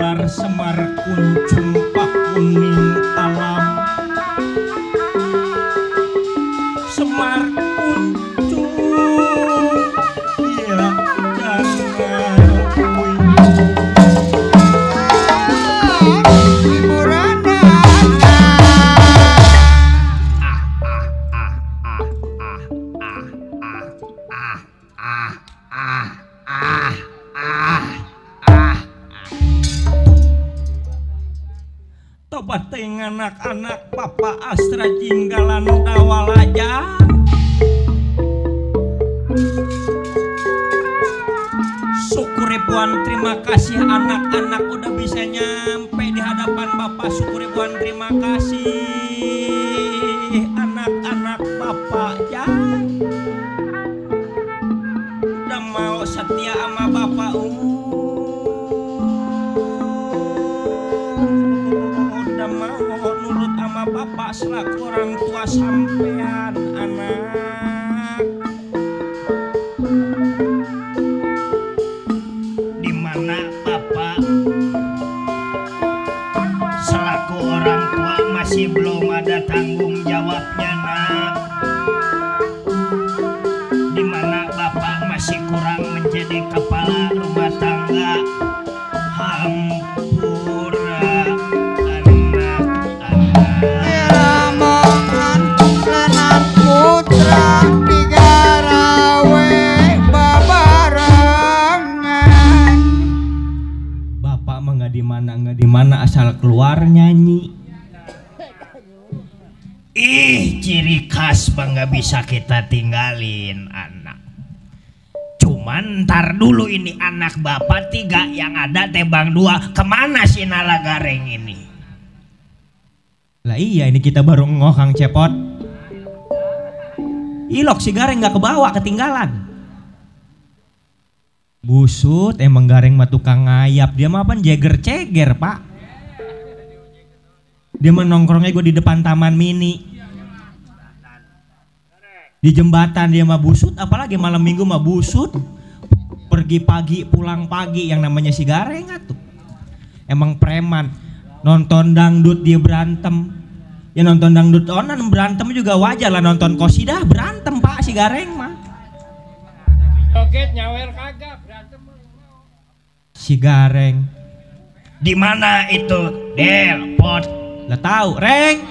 gelar Semar Kuncung Pakuning Alam. Semar Kuncung ya jangan hiburan tobat ting anak-anak Papa Astra Jinggalan Dawalaja. Syukur ribuan terima kasih anak-anak udah bisa nyampe di hadapan Bapak. Syukur ribuan terima kasih anak-anak Bapak ya. Udah mau setia sama Bapak. Udah mau nurut sama Bapak selaku orang tua sampean anak. Dimana Bapak selaku orang tua masih belum ada tanggung jawabnya nak. Dimana Bapak masih kurang menjadi kepala rumah tangga. Hampura anak-anak lamongan lenan putra digarawe babarengan. Bapak mah nggak di mana asal keluar nyanyi. Ih, ciri khas bangga bisa kita tinggalin anak. Cuman ntar dulu ini anak Bapak 3 yang ada tebang 2. Kemana si Nala Gareng ini? Lah iya ini kita baru ngokang cepot. Ilok si Gareng nggak kebawa ketinggalan. Busut emang Gareng mah tukang ngayap. Dia mah apa jeger-ceger pak. Dia mah nongkrongnya gue di depan taman mini. Di jembatan dia mah busut. Apalagi malam minggu mah busut. Pergi pagi pulang pagi yang namanya si Gareng atuh. Emang preman. Nonton dangdut dia berantem. Ya nonton dangdut onan berantem juga wajar lah. Nonton kosidah berantem pak si Gareng mah. Joget nyawer kagak berantem. Si Gareng. Di mana itu Del Pot? Lah tahu, Reng.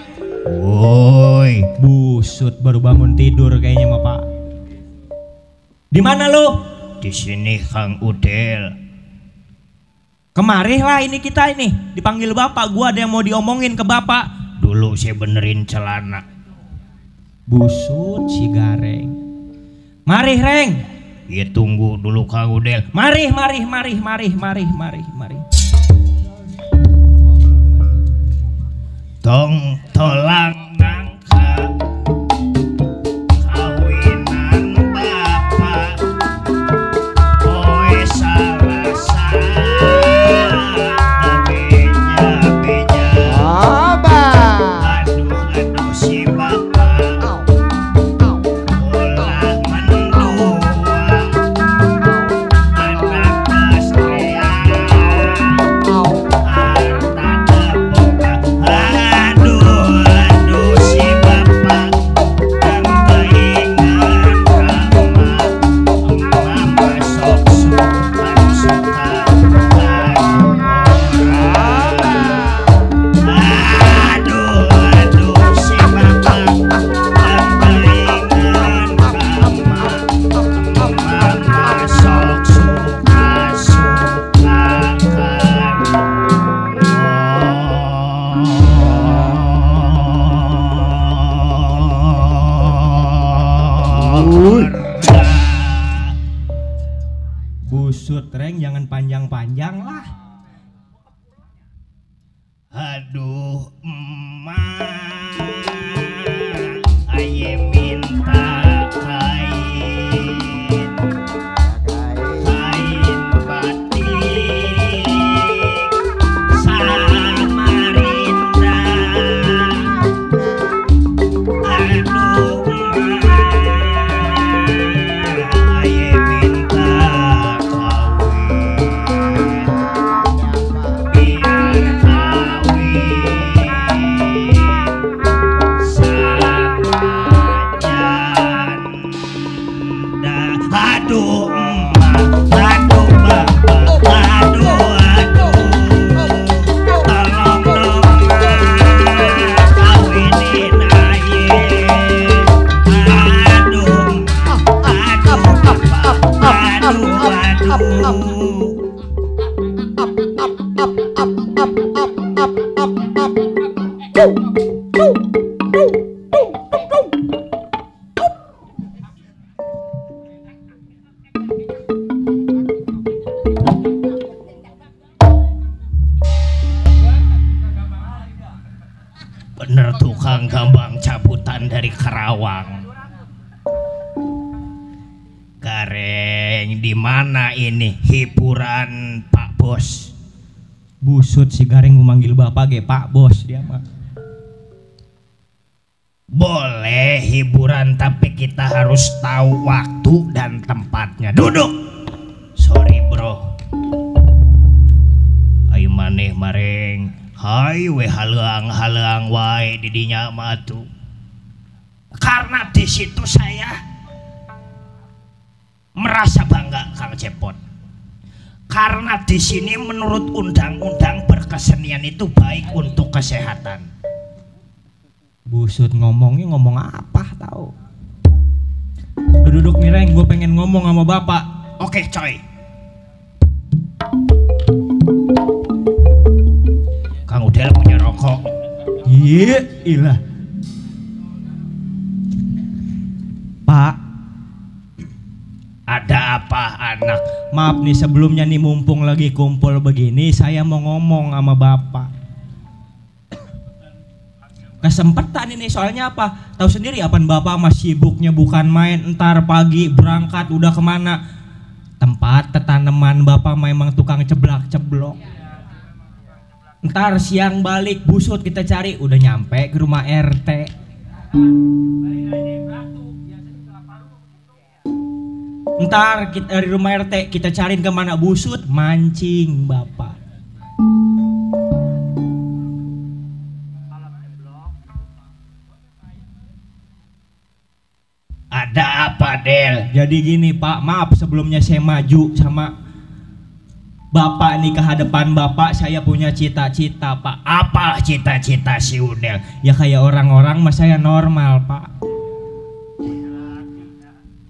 Woi, Busut baru bangun tidur kayaknya mah pak. Di mana lu? di sini Kang Udel. Kemari lah ini kita ini dipanggil bapak. Gua ada yang mau diomongin ke bapak. Dulu saya benerin celana. Busut si Gareng. Mari Reng. Ya tunggu dulu Kang Udel. Mari. Tong tolang nangka kawinan Bapak. Oe salah beja-beja. Aduh si Bapak ulah mendua anak kastrean harta terbuka. Aduh si Bapak yang keingan mama sok suka aduh si Bapak yang keingan mama sok suka Busut Reng jangan panjang-panjang lah. Aduh emak aye minta kain batik Samarinda. Aduh emak aye minta kawin Bener tukang gambang cabutan dari Karawang. Gareng, di mana ini hiburan Pak Bos? Busut si Gareng memanggil bapak ge Pak Bos dia mah. Boleh hiburan tapi kita harus tahu waktu dan tempatnya. Duduk. Sorry bro. Ayo maneh mareng. Hai we halang wae di dinya matu. Karena di situ saya merasa bangga Kang Cepot. Karena di sini menurut undang-undang berkesenian itu baik untuk kesehatan. Busut ngomongnya ngomong apa tahu. Duduk nih Reng, gue pengen ngomong sama bapak. Oke coy. Kang Udel punya rokok. Iya, ilah. Pak, ada apa anak? maaf nih sebelumnya nih mumpung lagi kumpul begini, saya mau ngomong sama bapak. Kesempatan ini soalnya apa? Tahu sendiri apaan bapak masih sibuknya bukan main, entar pagi berangkat udah kemana? Tempat tanaman bapak memang tukang ceblak-ceblok. Ntar siang balik busut kita cari udah nyampe ke rumah RT. Ntar kita dari rumah RT kita cariin kemana busut mancing bapak. Ada apa Del? Jadi gini Pak, maaf sebelumnya saya maju sama bapak nih ke hadapan bapak, saya punya cita-cita Pak. Apa cita-cita si Udel? Ya kayak orang-orang mas saya normal Pak.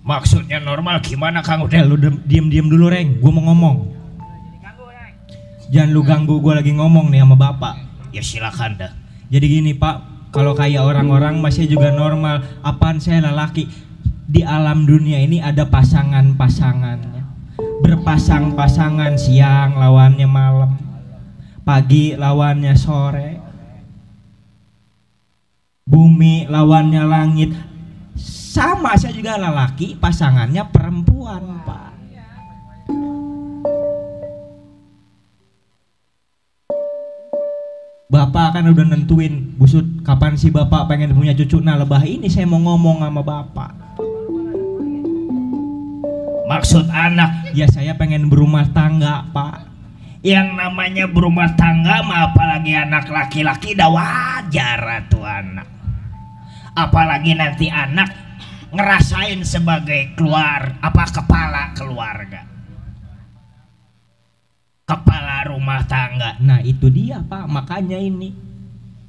Maksudnya normal gimana Kang Udah Udel? lu diem dulu Reng, gue mau ngomong. Jangan lu ganggu gue lagi ngomong nih sama bapak. Ya silakan dah. Jadi gini Pak, kalau kayak orang-orang masih juga normal. Apaan saya lelaki? Di alam dunia ini ada pasangan-pasangannya. Berpasang-pasangan, siang lawannya malam, pagi lawannya sore, bumi lawannya langit. Sama saya juga lelaki, pasangannya perempuan Pak. Bapak kan udah nentuin busut kapan sih bapak pengen punya cucu. Nah lebah ini saya mau ngomong sama bapak. Maksud anak? Ya saya pengen berumah tangga Pak. Yang namanya berumah tangga mah apalagi anak laki-laki dah wajar tuh anak. Apalagi nanti anak ngerasain sebagai kepala keluarga, kepala rumah tangga. Nah itu dia Pak, makanya ini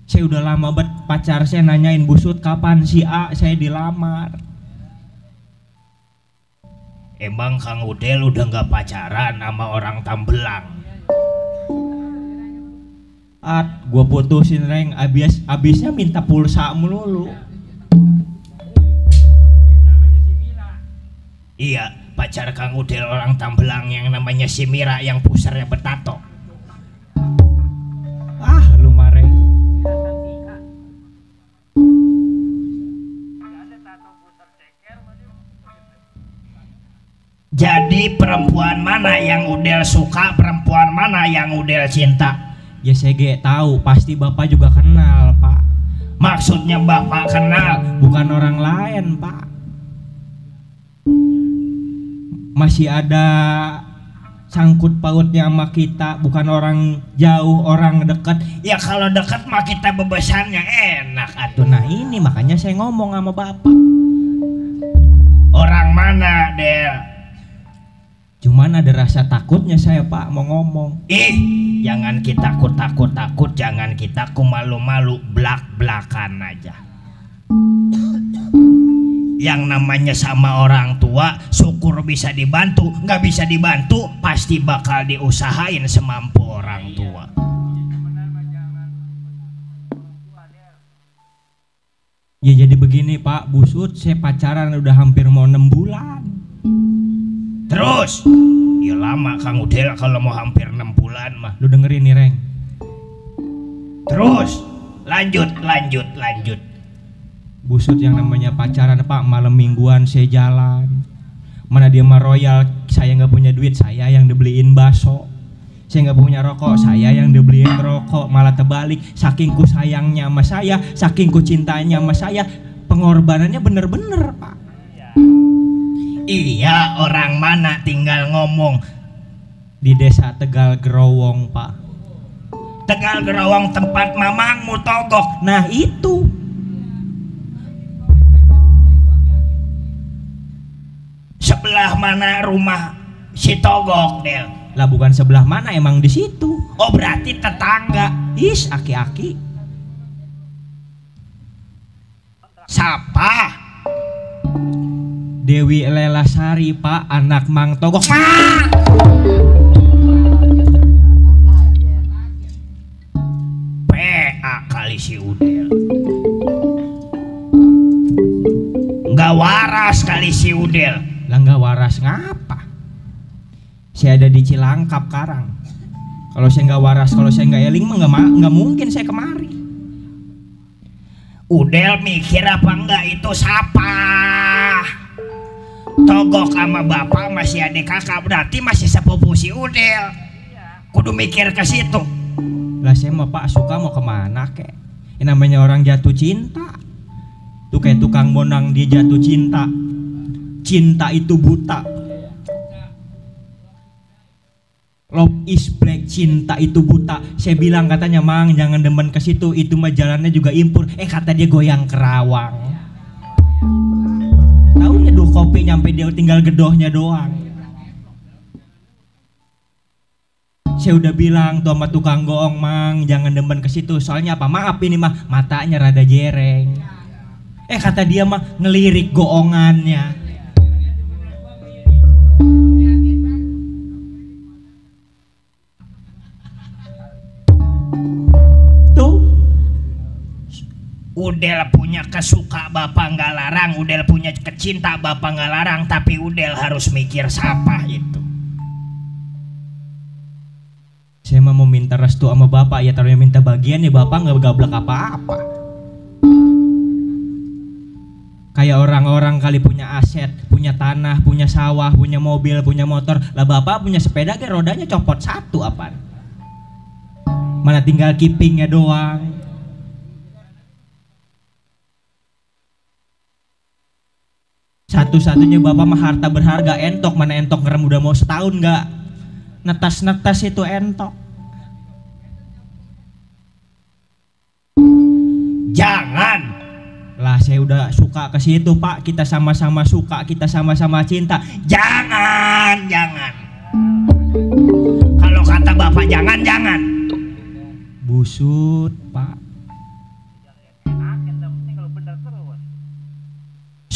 saya udah lama banget pacar saya nanyain busut kapan si A saya dilamar. Emang Kang Udel udah nggak pacaran sama orang Tambelang? Gue putusin Reng, abisnya minta pulsa melulu. Iya, pacar Kang Udel orang Tambelang yang namanya si Mira yang pusernya bertato. Ah lu mareng. Jadi perempuan mana yang Udel suka, perempuan mana yang Udel cinta? Ya saya gak tahu, pasti bapak juga kenal Pak. Maksudnya bapak kenal? Bukan orang lain Pak. Masih ada sangkut pautnya sama kita, bukan orang jauh, orang dekat. Ya kalau dekat mah kita bebesannya enak atuh. Nah ini makanya saya ngomong sama bapak. Orang mana Del? Cuman ada rasa takutnya saya Pak mau ngomong. Jangan kita takut, jangan kita malu-malu, belak-belakan aja. Yang namanya sama orang tua, syukur bisa dibantu, nggak bisa dibantu, pasti bakal diusahain semampu orang tua. Ya jadi begini Pak Busut, saya pacaran udah hampir mau 6 bulan. Terus? Ya lama Kang Udel kalau mau hampir 6 bulan mah. Lu dengerin nih Reng. Terus? Lanjut. Busut yang namanya pacaran Pak, malam mingguan saya jalan. Mana dia mah royal, saya nggak punya duit, saya yang dibeliin bakso. Saya nggak punya rokok, saya yang dibeliin rokok. Malah terbalik, saking ku sayangnya sama saya, saking ku cintanya sama saya, pengorbanannya bener-bener Pak. Iya, orang mana tinggal ngomong. Di desa Tegal Gerowong Pak. Tegal Gerowong tempat mamangmu togok. Nah itu. Sebelah mana rumah si togok Del? Lah bukan sebelah mana, emang di situ. Oh berarti tetangga. Is aki-aki. Siapa? Dewi Lelasari Pak, anak Mang Togok. PA kali si Udel. Nggak waras kali si Udel. Lah nggak waras ngapa? Saya ada di Cilangkap Karang. Kalau saya nggak waras, kalau saya nggak eling mah nggak mungkin saya kemari. Udel mikir apa enggak itu siapa? Togok sama bapak masih adik kakak, berarti masih sepupu si Udel. Kudu mikir ke situ. Lah saya mah Pak suka mau kemana kek? Yang namanya orang jatuh cinta. Tuh kayak tukang bonang dia jatuh cinta. Cinta itu buta. Love is black, cinta itu buta. Saya bilang katanya Mang jangan demen ke situ, itu mah jalannya juga impur. Kata dia goyang kerawang. Tahu nyeduh kopi nyampe dia tinggal gedohnya doang. Saya udah bilang tuh sama tukang goong Mang jangan demen ke situ. Soalnya apa? Maaf ini mah matanya rada jereng. Kata dia mah ngelirik goongannya. Udel punya kesuka bapak nggak larang, Udel punya kecinta bapak nggak larang, tapi Udel harus mikir siapa itu. Saya mau minta restu sama bapak, ya taruhnya minta bagian ya bapak nggak gablak apa-apa. Kayak orang-orang kali punya aset, punya tanah, punya sawah, punya mobil, punya motor. Lah bapak punya sepeda ke rodanya copot satu apaan? Mana tinggal kipingnya doang. Satu-satunya bapak mah harta berharga entok, mana entok ngerem udah mau setahun nggak netas-netas itu entok. Jangan lah, saya udah suka ke situ Pak, kita sama-sama suka, kita sama-sama cinta. Jangan kalau kata bapak jangan Busut Pak.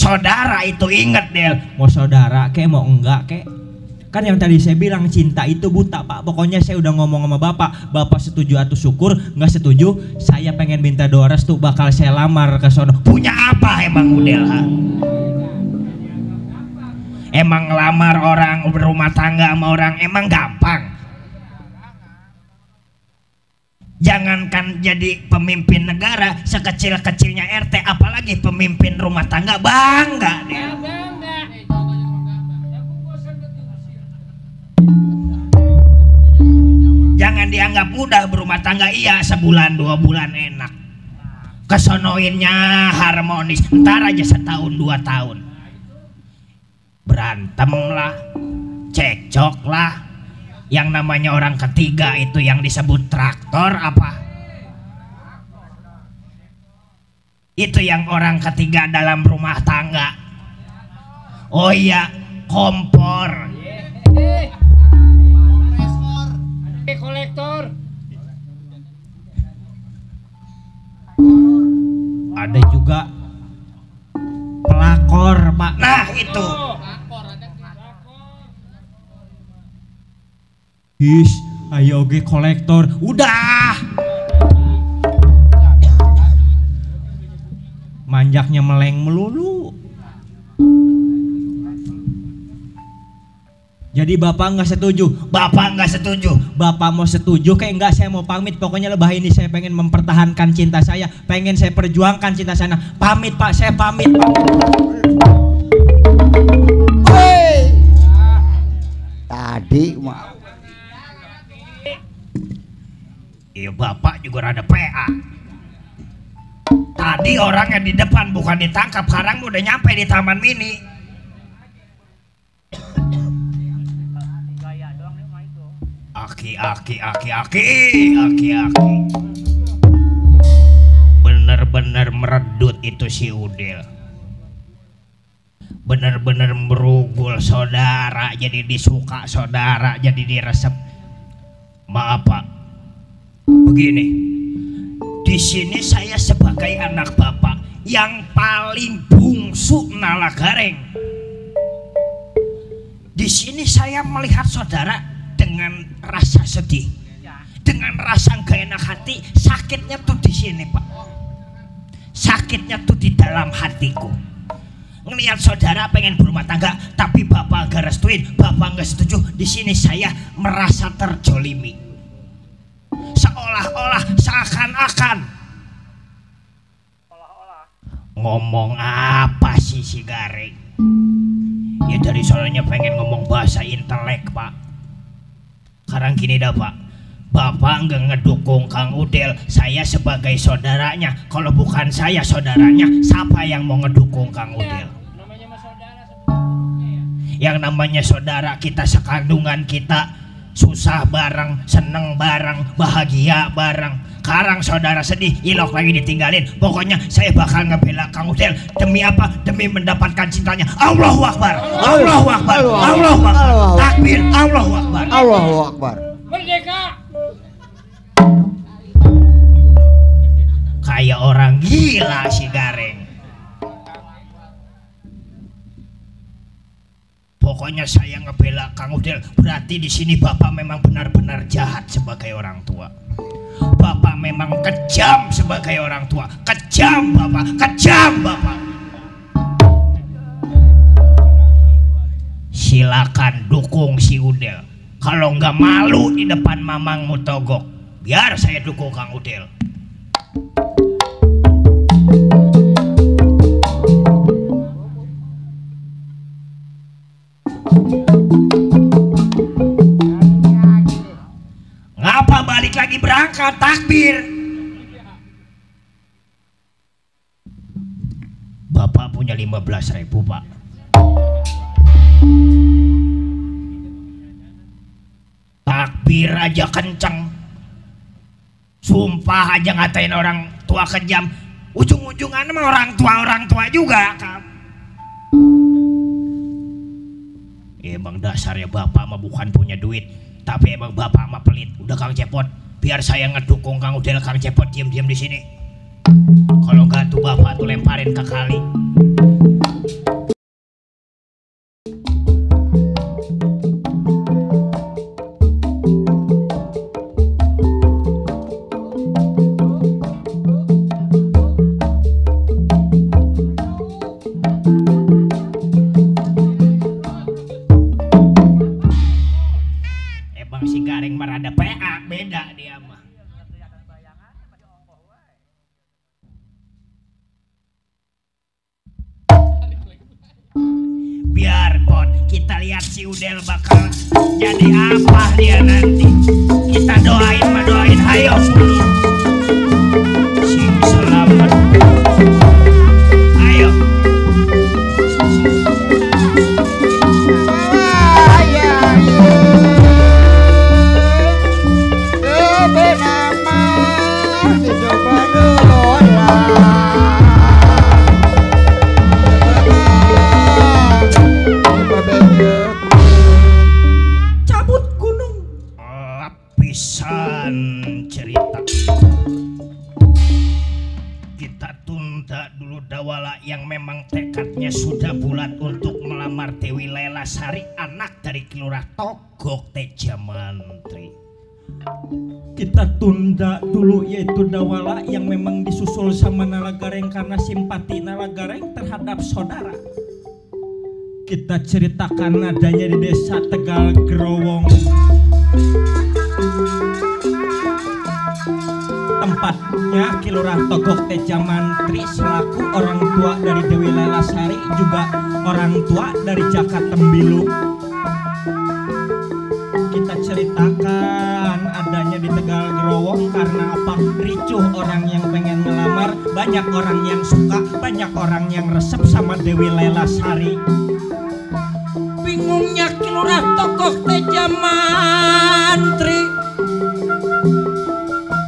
Saudara itu inget Del. Mau saudara kek mau enggak kek, kan yang tadi saya bilang cinta itu buta Pak. Pokoknya saya udah ngomong sama bapak, bapak setuju atau syukur, nggak setuju saya pengen minta doa restu, bakal saya lamar ke sono. Punya apa emang Udel? Emang ngelamar orang berumah tangga sama orang emang gampang? Jangankan jadi pemimpin negara, sekecil-kecilnya RT, apalagi pemimpin rumah tangga, bangga dia. Jangan dianggap mudah berumah tangga, iya sebulan 2 bulan enak. Kesonoinnya harmonis, ntar aja setahun 2 tahun. Berantem lah, cekcok lah. Yang namanya orang ketiga itu yang disebut traktor apa? Itu yang orang ketiga dalam rumah tangga. Oh iya, kompor. Kolektor. Ada juga pelakor Pak. Nah itu. His, ayo oke kolektor. manjaknya meleng melulu. Jadi bapak nggak setuju. Bapak nggak setuju. Bapak mau setuju kayak enggak, saya mau pamit. Pokoknya lebah ini saya pengen mempertahankan cinta saya, pengen saya perjuangkan cinta saya. Pamit pak, saya pamit pak. Woi. Tadi mau. Iya bapak juga rada PA. Tadi orangnya di depan bukan ditangkap, sekarang udah nyampe di Taman Mini. Aki. Bener-bener meredut itu si Udel. Bener-bener merugul saudara, jadi disuka saudara, jadi diresep. Maaf pak, begini. Di sini saya sebagai anak bapak yang paling bungsu Nala Gareng. Di sini saya melihat saudara dengan rasa sedih, dengan rasa gak enak hati. Sakitnya tuh di sini pak, sakitnya tuh di dalam hatiku. Ngelihat saudara pengen berumah tangga, tapi bapak gak restuin, bapak gak setuju. Di sini saya merasa terjolimi, seolah-olah, seakan-akan. Ngomong apa sih si Gareng? Ya dari soalnya pengen ngomong bahasa intelek pak. Sekarang gini dah pak, bapak nggak ngedukung Kang Udel, saya sebagai saudaranya. Kalau bukan saya saudaranya, siapa yang mau ngedukung Kang Udel? Yang namanya saudara, kita sekandungan, kita susah bareng, seneng bareng, bahagia bareng. Sekarang saudara sedih, ilok lagi ditinggalin. Pokoknya saya bakal ngebela Kang Udel. Demi apa? Demi mendapatkan cintanya. Allahu Akbar, Allahu Akbar, Allahu Akbar, takbir, Allahu Akbar, Allahu Akbar. Merdeka. Kayak orang gila si Gareng. Pokoknya saya ngebela Kang Udel. Berarti di sini bapak memang benar-benar jahat sebagai orang tua. Bapak memang kejam sebagai orang tua. Kejam bapak, kejam bapak. Silakan dukung si Udel. Kalau nggak malu di depan Mamang Mutogok, biar saya dukung Kang Udel. Ngapa balik lagi berangkat takbir? Bapak punya 15.000 pak. Takbir aja kenceng, sumpah aja ngatain orang tua kejam. Ujung-ujungan sama orang tua juga kan. Emang dasarnya bapak mah bukan punya duit, tapi emang bapak mah pelit. Udah Kang Cepot, biar saya ngedukung Kang Udel. Kang Cepot diam-diam di sini. Kalau nggak tuh bapak tuh lemparin ke kali. Si Gareng merada PA, beda dia mah. Biar pot, kita lihat si Udel bakal jadi apa dia nanti. Kita doain mah doain, ayo si selamat. Ayo. Cabut gunung. Lapisan cerita. Kita tunda dulu Dawala yang memang tekadnya sudah bulat untuk melamar Dewi Lela Sari, anak dari Kelurah Togok Teja Mantri. kita tunda dulu, yaitu Dawala yang memang disusul sama Nalagareng karena simpati Nalagareng terhadap saudara. Kita ceritakan adanya di desa Tegal Growong, tempatnya Kilurah Togok Teja Mantri selaku orang tua dari Dewi Lelasari, juga orang tua dari Jaka Tembilu. Kita ceritakan adanya di Tegal Growong karena apa? Ricuh orang yang pengen ngelamar, banyak orang yang suka, banyak orang yang resep sama Dewi Lelasari. Bingungnya Kilurah Togok Teja Mantri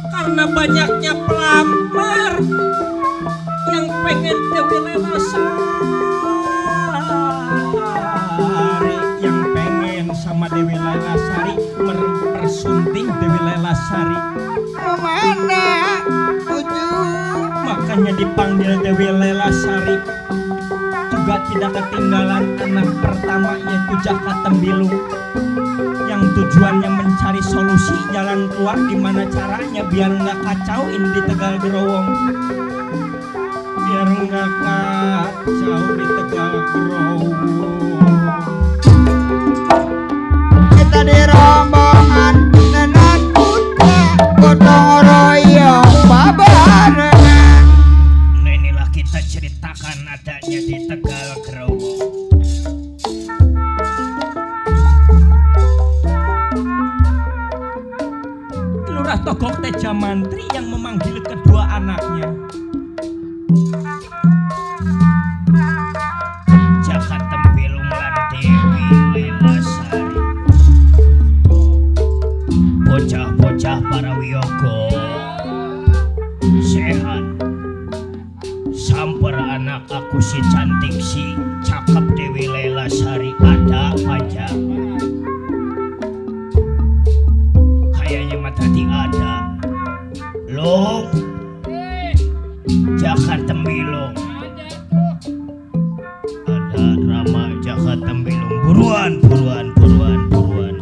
karena banyaknya pelamar yang pengen Dewi Lelasari, yang pengen sama Dewi Lelasari, mempersunting Dewi Lelasari. Mana Uju? Makanya dipanggil Dewi Lelasari. Juga tidak ketinggalan anak pertama yaitu Jaka Tembilu, yang tujuannya mencari solusi jalan keluar gimana caranya biar nggak kacau ini di Tegal Growong, biar nggak kacau di Tegal Growong. Kita di rombongan nenek kuda gotong royong babarengan. Nah, inilah kita ceritakan adanya di Tegal Growong. Kilurah Togok Teja Mantri yang memanggil kedua anaknya. Jaka Tembilung lan Dewi Lelasari. Bocah-bocah para wiyoga sehat. Samper anak aku si cantik si cakep Dewi Lelasari, ada aja. Kayaknya mah tadi ada. Long Jaka Tembilung. Ada drama Jaka Tembilung. Buruan, buruan, buruan, buruan.